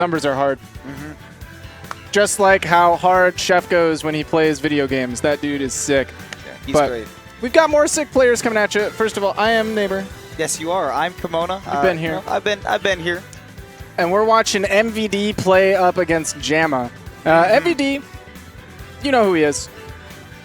Numbers are hard. Just like how hard Chef goes when he plays video games. That dude is sick. Yeah, he's great. We've got more sick players coming at you. First of all, I am Neighbor. Yes, you are. I'm Kimona. You've been here. You know, I've been here. And we're watching MVD play up against JAMA. MVD, you know who he is.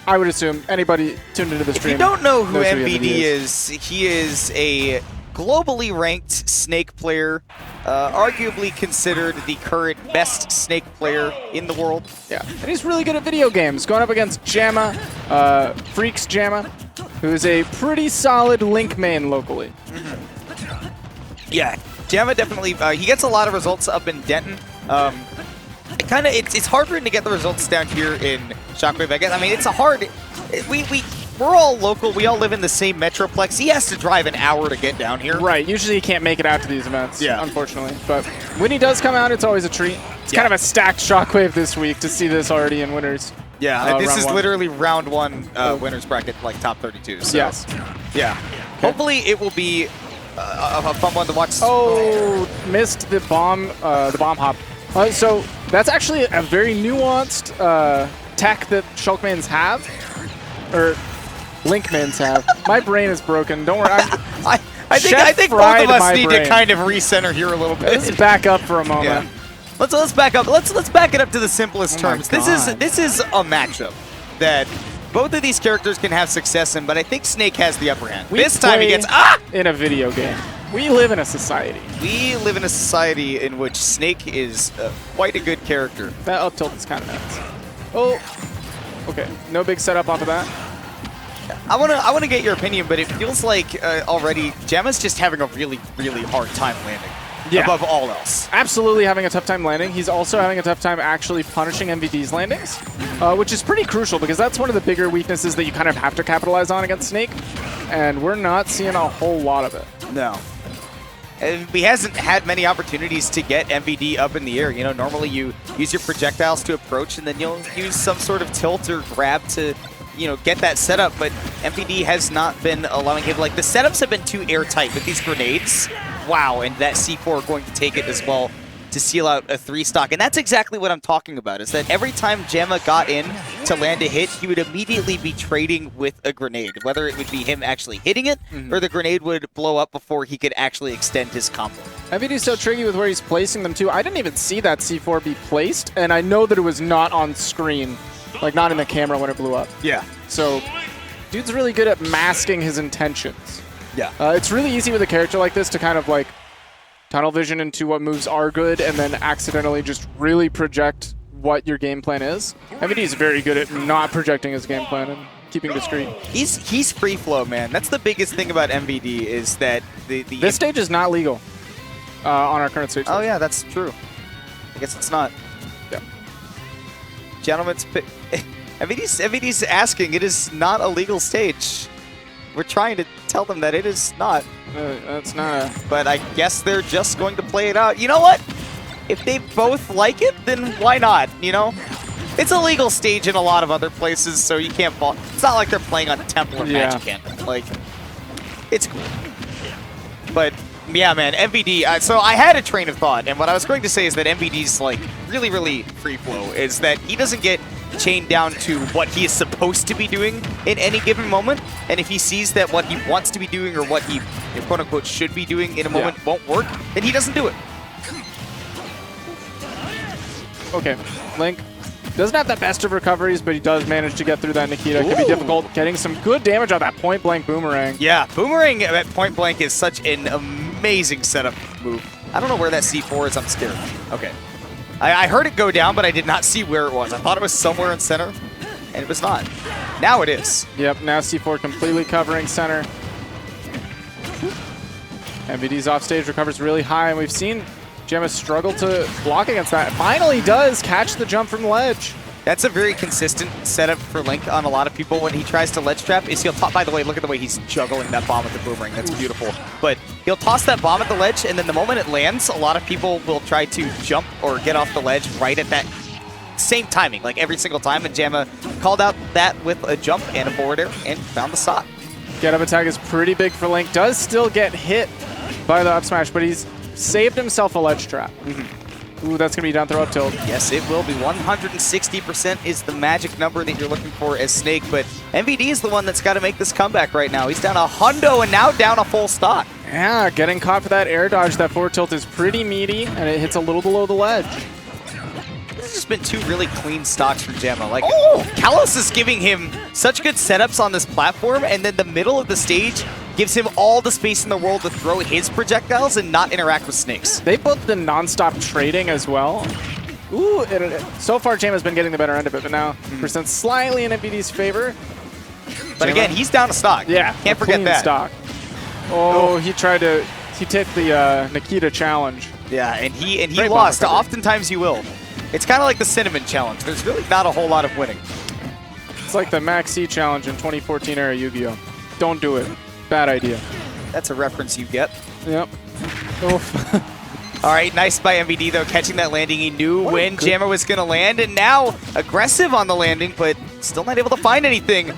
I would assume anybody tuned into the stream. If you don't know who knows MVD is, he is a globally ranked Snake player, arguably considered the current best Snake player in the world. Yeah, and he's really good at video games, going up against Jamma, Freaks Jamma, who is a pretty solid Link main locally. Yeah, Jamma definitely, he gets a lot of results up in Denton. It's hard for him to get the results down here in Shockwave, I guess. I mean, it's a hard, we're all local. We all live in the same metroplex. He has to drive an hour to get down here. Right. Usually he can't make it out to these events, unfortunately. But when he does come out, it's always a treat. It's kind of a stacked Shockwave this week to see this already in winners. Yeah, this is literally round one winners bracket, like top 32. So. Yes. Yeah. Okay. Hopefully it will be a fun one to watch. Oh, missed the bomb hop. So that's actually a very nuanced tech that Shulkmans have, or Linkmans have. My brain is broken. Don't worry. I think both of us need to kind of recenter here a little bit. Let's back up for a moment. Yeah. Let's back up. Let's back it up to the simplest terms. This is a matchup that both of these characters can have success in, but I think Snake has the upper hand. This time he gets in a video game. We live in a society. We live in a society in which Snake is quite a good character. That up tilt is kind of nuts. Oh, okay. No big setup off of that. I wanna get your opinion, but it feels like already Jamma's just having a really, really hard time landing. Yeah. Above all else. Absolutely having a tough time landing. He's also having a tough time actually punishing MVD's landings, which is pretty crucial because that's one of the bigger weaknesses that you kind of have to capitalize on against Snake, and we're not seeing a whole lot of it. No. He hasn't had many opportunities to get MVD up in the air. You know, normally you use your projectiles to approach, and then you'll use some sort of tilt or grab to, you know, get that setup, but MVD has not been allowing him. Like, the setups have been too airtight with these grenades. Wow, and that C4 going to take it as well to seal out a 3-stock. And that's exactly what I'm talking about, is that every time Jamma got in to land a hit, he would immediately be trading with a grenade, whether it would be him actually hitting it or the grenade would blow up before he could actually extend his combo. MVD's so tricky with where he's placing them, too. I didn't even see that C4 be placed, and I know that it was not on screen, like not in the camera when it blew up. Yeah. So, dude's really good at masking his intentions. Yeah. It's really easy with a character like this to kind of like tunnel vision into what moves are good and then accidentally just really project what your game plan is. MVD is very good at not projecting his game plan and keeping discreet. He's free flow, man. That's the biggest thing about MVD is that this stage is not legal on our current stage. Oh yeah, that's true. I guess it's not. Yeah. Gentlemen's pick. MVD's asking. It is not a legal stage. We're trying to tell them that it is not. That's not. But I guess they're just going to play it out. You know what? If they both like it, then why not? You know, it's a legal stage in a lot of other places, so you can't fall. It's not like they're playing on Temple or Magic Hand. Like, it's cool. But yeah, man, MVD. So I had a train of thought, and what I was going to say is that MVD's like really, really free flow. Is that he doesn't get chained down to what he is supposed to be doing in any given moment, and if he sees that what he wants to be doing or what he quote-unquote should be doing in a moment won't work, then he doesn't do it. Okay, Link doesn't have the best of recoveries, but he does manage to get through that Nikita. It could be difficult getting some good damage on that point-blank boomerang. Yeah, boomerang at point-blank is such an amazing setup move. I don't know where that C4 is. I'm scared. Okay. I heard it go down, but I did not see where it was. I thought it was somewhere in center, and it was not. Now it is. Yep, now C4 completely covering center. MVD's offstage recovers really high, and we've seen Jamma struggle to block against that. Finally does catch the jump from the ledge. That's a very consistent setup for Link on a lot of people when he tries to ledge trap. Is he'll toss, by the way, look at the way he's juggling that bomb with the boomerang. That's beautiful. But he'll toss that bomb at the ledge, and then the moment it lands, a lot of people will try to jump or get off the ledge right at that same timing, like every single time. And Jamma called out that with a jump and a forward air and found the stock. Get up attack is pretty big for Link. Does still get hit by the up smash, but he's saved himself a ledge trap. Ooh, that's going to be down throw up tilt. Yes, it will be. 160% is the magic number that you're looking for as Snake, but MVD is the one that's got to make this comeback right now. He's down a hundo and now down a full stock. Yeah, getting caught for that air dodge. That forward tilt is pretty meaty, and it hits a little below the ledge. This has just been two really clean stocks from Jamma. Like, Kalos is giving him such good setups on this platform, and then the middle of the stage gives him all the space in the world to throw his projectiles and not interact with Snakes. They both been non-stop trading as well. Ooh, so far Jamma's been getting the better end of it, but now percent slightly in MVD's favor. But again, he's down a stock. Yeah, can't forget that. Stock. Oh, he took the Nikita challenge. Yeah, and he lost. Oftentimes you will. It's kind of like the Cinnamon challenge. There's really not a whole lot of winning. It's like the Max C challenge in 2014 era Yu-Gi-Oh! Don't do it. Bad idea. That's a reference you get. Yep. Oof. All right, nice by MVD, though, catching that landing. He knew when Jamma was going to land, and now aggressive on the landing, but still not able to find anything.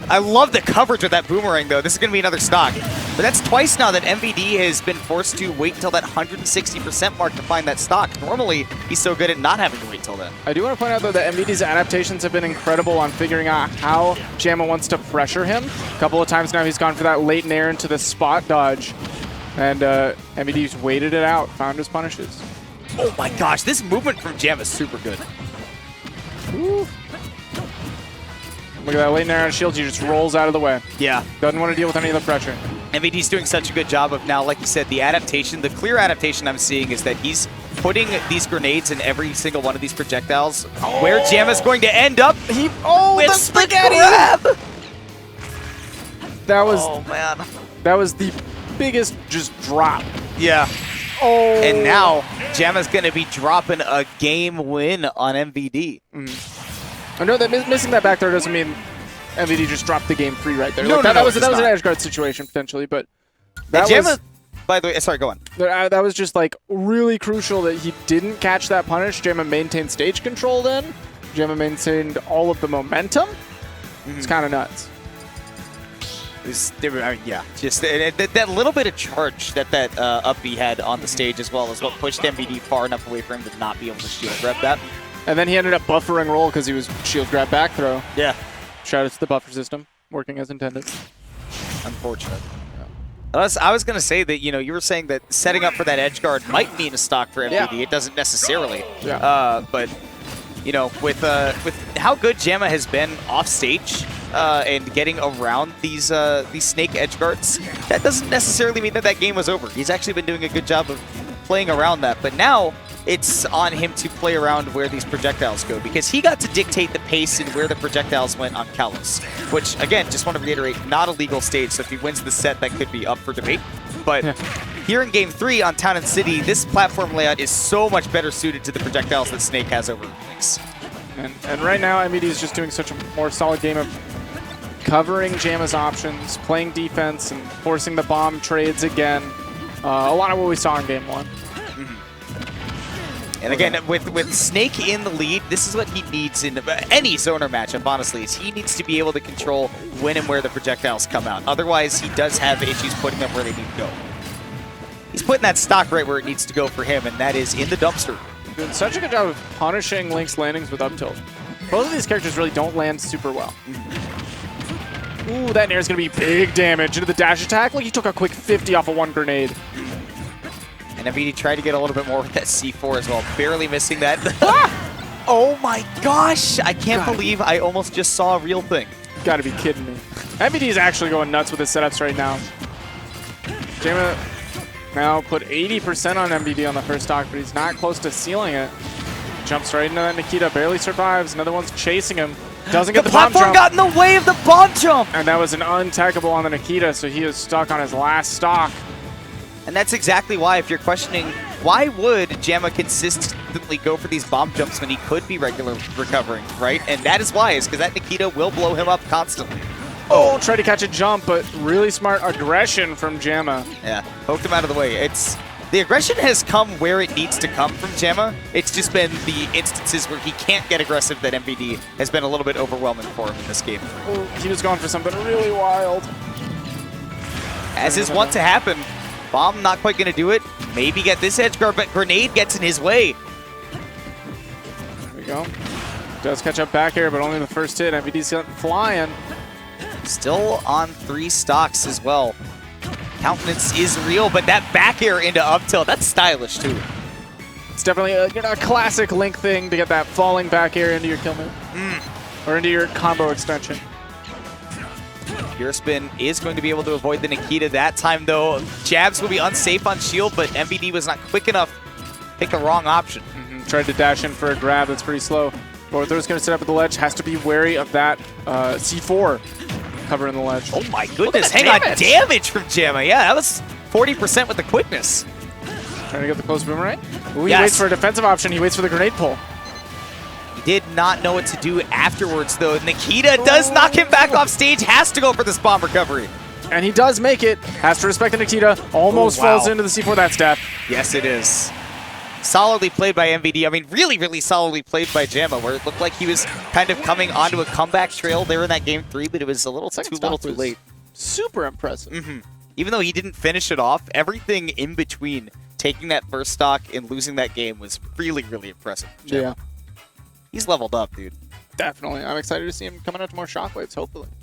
I love the coverage with that boomerang, though. This is going to be another stock. But that's twice now that MVD has been forced to wait until that 160% mark to find that stock. Normally, he's so good at not having to wait till then. I do want to point out, though, that MVD's adaptations have been incredible on figuring out how Jamma wants to pressure him. A couple of times now he's gone for that late nair into the spot dodge. And MVD's waited it out, found his punishes. Oh my gosh, this movement from Jamma is super good. Ooh. Look at that late nair on shields, he just rolls out of the way. Yeah. Doesn't want to deal with any of the pressure. MVD's doing such a good job of now, like you said, the adaptation. The clear adaptation I'm seeing is that he's putting these grenades in every single one of these projectiles where Jamma's going to end up with the spaghetti grab. That was, oh man, that was the biggest just drop. Yeah. Oh. And now Jamma's going to be dropping a game win on MVD. I know that missing that back throw doesn't mean MVD just dropped the game free right there. No, that was an not. edge guard situation potentially, but that Jamma, by the way, sorry, go on. That was just like really crucial that he didn't catch that punish. Jamma maintained stage control then. Jamma maintained all of the momentum. It's kind of nuts. Yeah, just that little bit of charge that up B had on the stage as well is what pushed MVD far enough away for him to not be able to shield grab that. And then he ended up buffering roll because he was shield grab back throw. Yeah. Shout out to the buffer system, working as intended. Unfortunate. Yeah. I was going to say that, you were saying that setting up for that edge guard might mean a stock for MVD. Yeah. It doesn't necessarily. Yeah. But, with how good Jamma has been off stage and getting around these snake edge guards, that doesn't necessarily mean that game was over. He's actually been doing a good job of playing around that. But now it's on him to play around where these projectiles go, because he got to dictate the pace and where the projectiles went on Kalos, which, again, just want to reiterate, not a legal stage, so if he wins the set, that could be up for debate. But here in Game 3 on Town and City, this platform layout is so much better suited to the projectiles that Snake has over Lynx. And right now, MVD is just doing such a more solid game of covering Jamma's options, playing defense, and forcing the bomb trades again. A lot of what we saw in Game 1. And again, with Snake in the lead, this is what he needs in any zoner matchup, honestly, is he needs to be able to control when and where the projectiles come out. Otherwise, he does have issues putting them where they need to go. He's putting that stock right where it needs to go for him, and that is in the dumpster. Doing such a good job of punishing Link's landings with up tilt. Both of these characters really don't land super well. Ooh, that nair is going to be big damage into the dash attack. Like he took a quick 50 off of one grenade. And MVD tried to get a little bit more with that C4 as well, barely missing that. Oh my gosh! I can't believe I almost just saw a real thing. Gotta be kidding me. MVD is actually going nuts with his setups right now. Jamma now put 80% on MVD on the first stock, but he's not close to sealing it. Jumps right into that Nikita, barely survives. Another one's chasing him. Doesn't get the bomb jump. The platform got in the way of the bomb jump! And that was an untaggable on the Nikita, so he is stuck on his last stock. And that's exactly why, if you're questioning, why would Jamma consistently go for these bomb jumps when he could be regular recovering, right? And that is why, is because that Nikita will blow him up constantly. Oh, tried to catch a jump, but really smart aggression from Jamma. Yeah, poked him out of the way. The aggression has come where it needs to come from Jamma. It's just been the instances where he can't get aggressive that MVD has been a little bit overwhelming for him in this game. Oh, he was going for something really wild. As is wont to happen, bomb not quite going to do it. Maybe get this edge guard, but grenade gets in his way. go. Does catch up back air, but only the first hit. MVD's flying. Still on 3 stocks as well. Countenance is real, but that back air into up tilt, that's stylish too. It's definitely a classic Link thing to get that falling back air into your kill move. Or into your combo extension. Pure Spin is going to be able to avoid the Nikita that time, though. Jabs will be unsafe on shield, but MVD was not quick enough. Picked the wrong option. Tried to dash in for a grab that's pretty slow. Borther's going to set up at the ledge. Has to be wary of that C4 covering the ledge. Oh my goodness, hang on, damage from Jamma. Yeah, that was 40% with the quickness. Trying to get the close boomerang. Ooh, he waits for a defensive option. He waits for the grenade pull. He did not know what to do afterwards, though. Nikita does knock him back off stage, has to go for this bomb recovery. And he does make it. Has to respect the Nikita. Almost falls into the C4. That's death. Yes, it is. Solidly played by MVD. I mean, really, really solidly played by Jamma, where it looked like he was kind of coming onto a comeback trail there in that game 3, but it was a little too late. Super impressive. Even though he didn't finish it off, everything in between taking that first stock and losing that game was really, really impressive. Jamma. Yeah. He's leveled up, dude. Definitely. I'm excited to see him coming out to more Shockwaves, hopefully.